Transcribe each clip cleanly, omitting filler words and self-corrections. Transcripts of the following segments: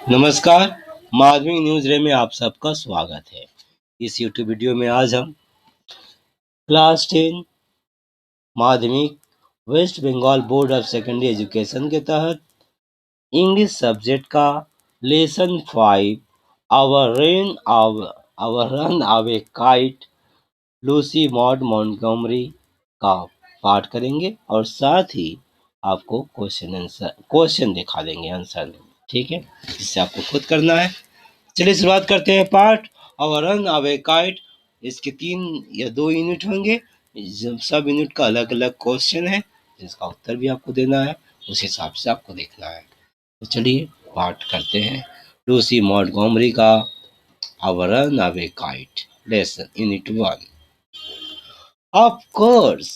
नमस्कार। माध्यमिक न्यूज रे में आप सबका स्वागत है। इस यूट्यूब वीडियो में आज हम क्लास 10 माध्यमिक West Bengal board of secondary education के तहत इंग्लिश सब्जेक्ट का lesson 5 our runaway kite Lucy Maud Montgomery का पाठ करेंगे और साथ ही आपको क्वेश्चन दिखा देंगे आंसर में। ठीक है, जिससे आपको खुद करना है। चलिए शुरुआत करते हैं पाठ और रन अवे काइट। इसके 3 या 2 यूनिट होंगे। सब यूनिट का अलग अलग क्वेश्चन है जिसका उत्तर भी आपको देना है। उस हिसाब से आपको देखना है। तो चलिए पाठ करते हैं लूसी मॉन्टगोमरी का our runaway kite lesson unit 1। Of course,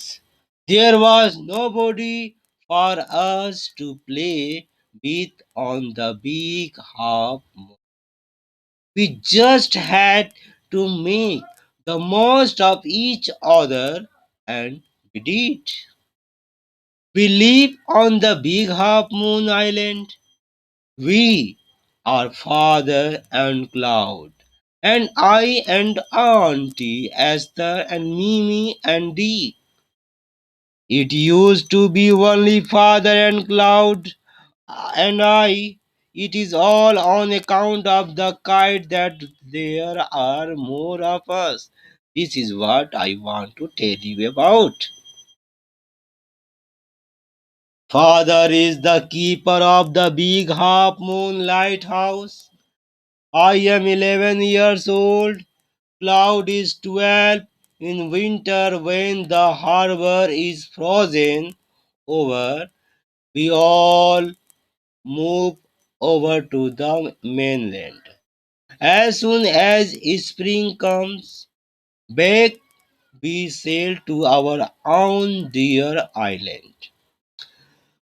there was nobody for us to play with on the big half moon. We just had to make the most of each other, and we did. We live on the big half moon island. We are father and Cloud, and I and Auntie Esther and Mimi and Dee. It used to be only father and Cloud and I. It is all on account of the kite that there are more of us. This is what I want to tell you about. Father is the keeper of the big half moon lighthouse. I am 11 years old. Cloud is 12. In winter, when the harbor is frozen over, we all move over to the mainland. As soon as spring comes back, we sail to our own dear island.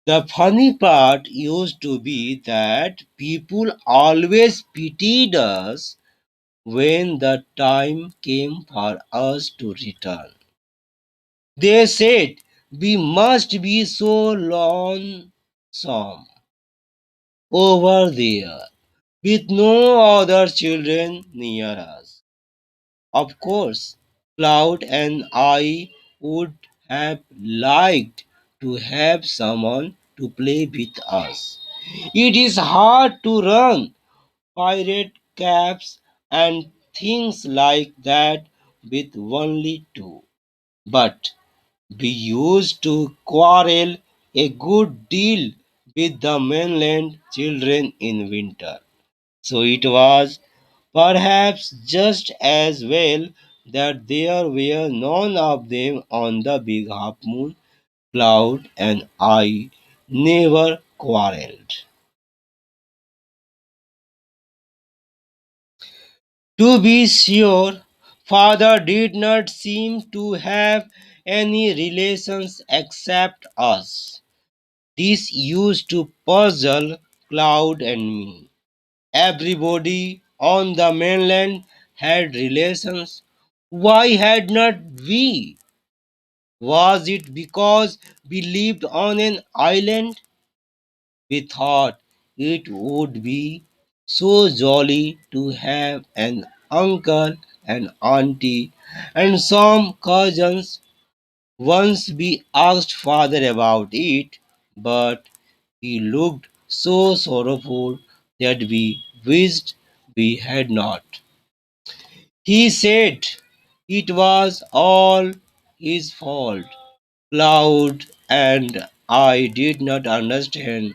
The funny part used to be that people always pitied us when the time came for us to return. They said we must be so lonesome over there with no other children near us. Of course, Cloud and I would have liked to have someone to play with us. It is hard to run pirate caps and things like that with only two. But we used to quarrel a good deal with the mainland children in winter. So it was perhaps just as well that there were none of them on the big half moon. Cloud and I never quarreled. To be sure, father did not seem to have any relations except us. This used to puzzle Cloud and me. Everybody on the mainland had relations. Why had not we? Was it because we lived on an island? We thought it would be so jolly to have an uncle and auntie and some cousins. Once we asked father about it, but he looked so sorrowful that we wished we had not. He said it was all his fault. Cloud and I did not understand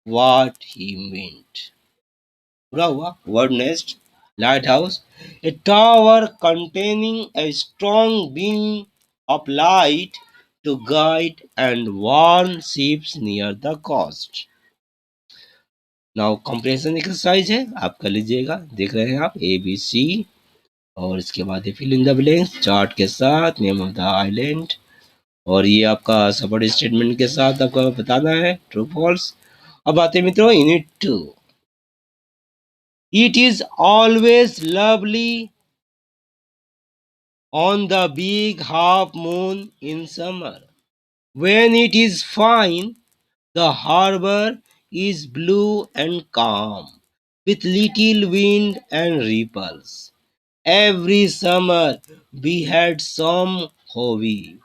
what he meant. Brava, word nest, lighthouse, a tower containing a strong beam of light to guide and warn ships near the coast. Now compression exercise है, आप कर लीजिएगा। देख रहे हैं आप ABC और इसके बाद ये fill in the blanks chart के साथ, नेम ऑफ द आइलैंड और ये आपका सपोर्ट स्टेटमेंट के साथ आपको बताना है ट्रू फॉल्स। अब आते हैं मित्रों unit 2। It is always lovely on the big half moon in summer. When it is fine, the harbor is blue and calm. with little wind and ripples. Every summer we had some hobby.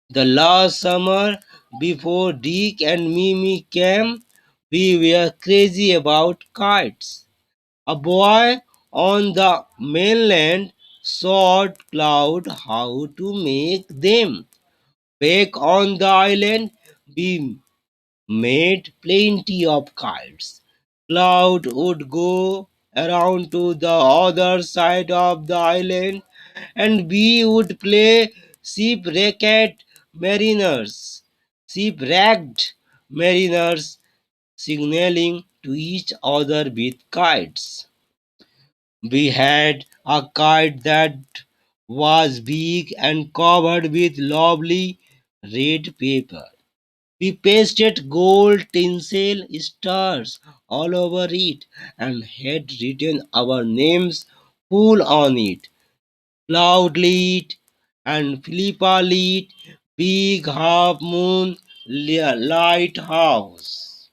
The last summer before Dick and Mimi came, we were crazy about kites. A boy on the mainland showed Cloud how to make them. Back on the island, we made plenty of kites. Cloud would go around to the other side of the island and we would play shipwrecked mariners, shipwrecked mariners signaling to each other with kites. We had a kite that was big and covered with lovely red paper. We pasted gold tinsel stars all over it and had written our names full on it. Cloud lit and Philippa lit big half moon lighthouse.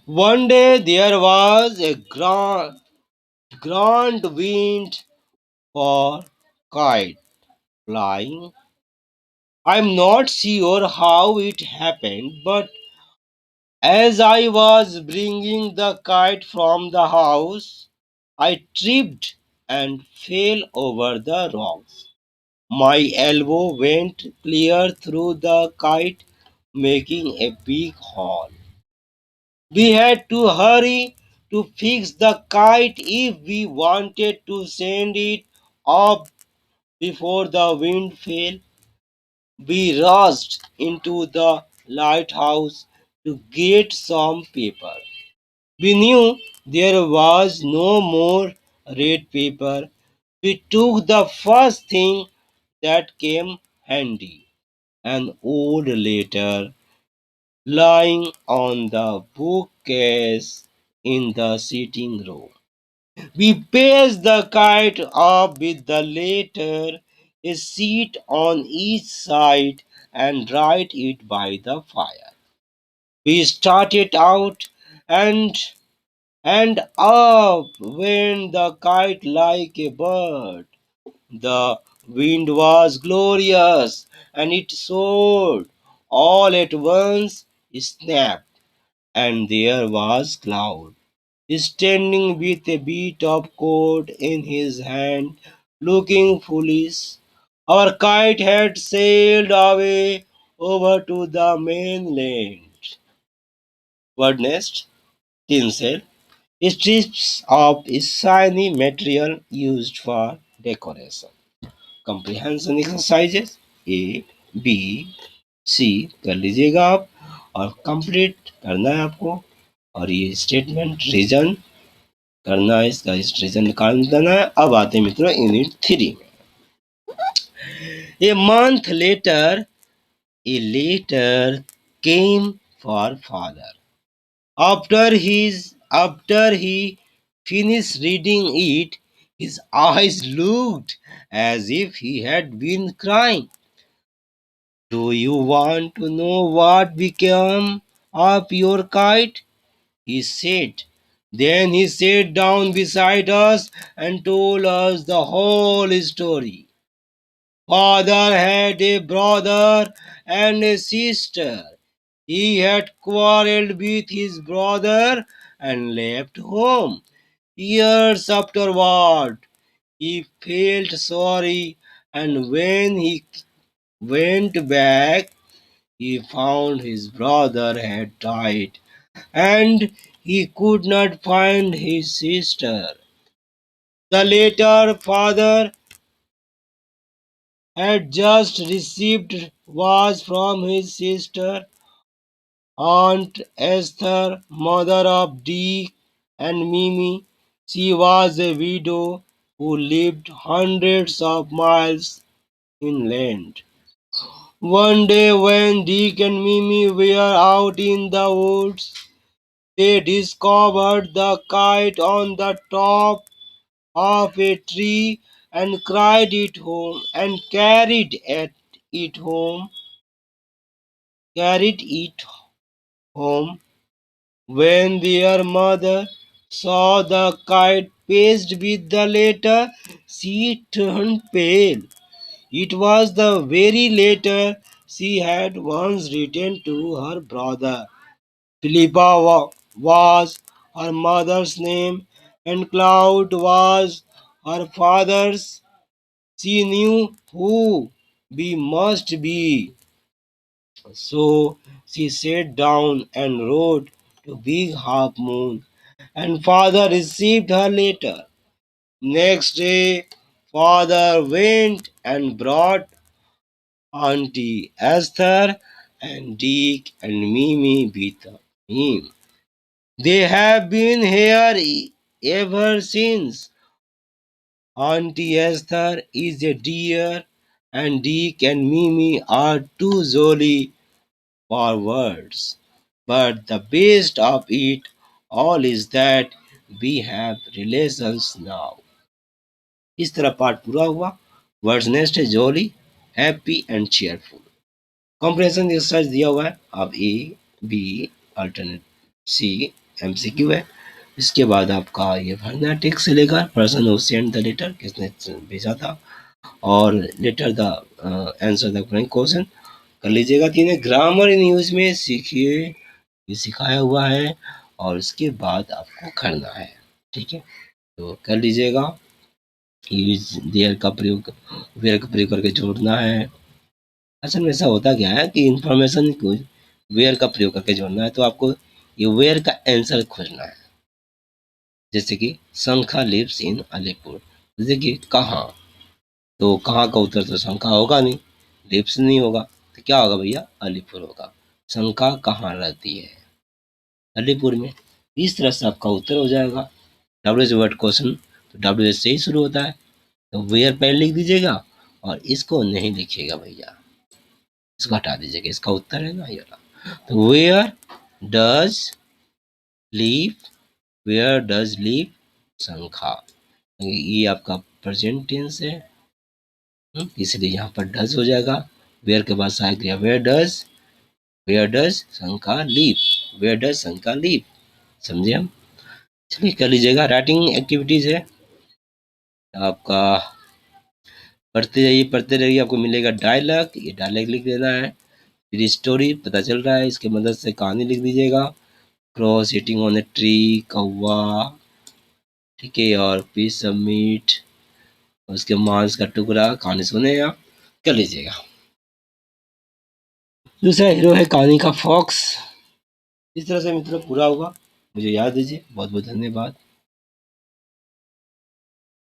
One day there was a grand wind for kite flying. I'm not sure how it happened, but as I was bringing the kite from the house, I tripped and fell over the rocks. My elbow went clear through the kite, making a big hole. We had to hurry to fix the kite if we wanted to send it up before the wind fell. We rushed into the lighthouse to get some paper. We knew there was no more red paper. We took the first thing that came handy, an old letter lying on the bookcase in the sitting room. We paste the kite up with the letter, a seat on each side, and write it by the fire. We started out and up went the kite like a bird. The wind was glorious, and it soared. All at once, snapped, and there was Cloud, standing with a bit of cord in his hand, looking foolish. Our kite had sailed away over to the mainland. Bird nest, tinsel, strips of shiny material used for decoration. Comprehension exercises A, B, सी कर लीजिएगा आप और complete करना है आपको और ये statement reason करना है इसका रीजन निकाल देना है। अब आते हैं मित्रों यूनिट 3 में। A month later a letter came for father after he finished reading it his eyes looked as if he had been crying. Do you want to know what became of your kite? He said. Then he sat down beside us and told us the whole story. Father had a brother and a sister. He had quarreled with his brother and left home. Years afterward, he felt sorry, and when he went back, he found his brother had died, and he could not find his sister. The later father had just received was from his sister, Aunt Esther, mother of Dick and Mimi. She was a widow who lived hundreds of miles inland. One day when Dick and Mimi were out in the woods, they discovered the kite on the top of a tree and carried it home and carried it home. home. When their mother saw the kite paced with the letter, she turned pale. It was the very letter she had once written to her brother. Philippa was her mother's name, and Cloud was her father's. She knew who we must be. So she sat down and wrote to Big Half Moon, and father received her letter. Next day, father went and brought Auntie Esther and Dick and Mimi with him. They have been here ever since. Auntie Esther is a dear, and Dick and Mimi are too jolly for words. But the best of it all is that we have relations now. इस तरह part पूरा हुआ. Words next है jolly, happy and cheerful. Comprehension exercise दिया हुआ है. अब A B alternate C MCQ है. इसके बाद आपका ये भरना है टेक्स्ट से लेकर person who send the letter, किसने भेजा था, और letter the answer the question कर लीजिएगा. तीन ग्रामर इन यूज में सीखिए, ये सिखाया हुआ है और उसके बाद आपको करना है. ठीक है, तो कर लीजिएगा. यूज देयर का प्रयोग, वेयर का प्रयोग करके जोड़ना है. असल में ऐसा होता क्या है कि इंफॉर्मेशन को वेयर का प्रयोग करके जोड़ना है, तो आपको ये वेयर का आंसर खोजना है. जैसे कि शंखा लिव्स इन अलीपुर, जैसे कि कहाँ, तो कहाँ का उत्तर तो शंखा होगा नहीं, लिव्स नहीं होगा, तो क्या होगा भैया, अलीपुर होगा. शंखा कहाँ रहती है, अलीपुर में. इस तरह से आपका उत्तर हो जाएगा. डब्ल्यू एच वर्ड क्वेश्चन तो डब्ल्यू एच से ही शुरू होता है, तो वेयर पहले लिख दीजिएगा और इसको नहीं लिखिएगा भैया, इसको हटा दीजिएगा. इसका उत्तर है ना ये वाला. तो where does live, where does live Shankha, ये आपका प्रेजेंट टेंस है. इसलिए यहाँ पर डज हो जाएगा. वेयर के बाद सहायक क्रिया वेयर डज शंखा लीव, वेयर डज शंखा लीव. समझे हम. चलिए कर लीजिएगा. राइटिंग एक्टिविटीज है आपका, पढ़ते रहिए, आपको मिलेगा डायलॉग, ये डायलॉग लिख देना है. फिर स्टोरी पता चल रहा है, इसके मदद से कहानी लिख दीजिएगा. Cross hitting on a tree, कौवा, ठीक है, और पीस ऑफ मीट, उसके मांस का टुकड़ा, कहानी सुनेगा, कर लीजिएगा. दूसरा हीरो है कहानी का फॉक्स. इस तरह से मित्रों पूरा होगा. मुझे याद दीजिए. बहुत बहुत धन्यवाद.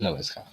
नमस्कार.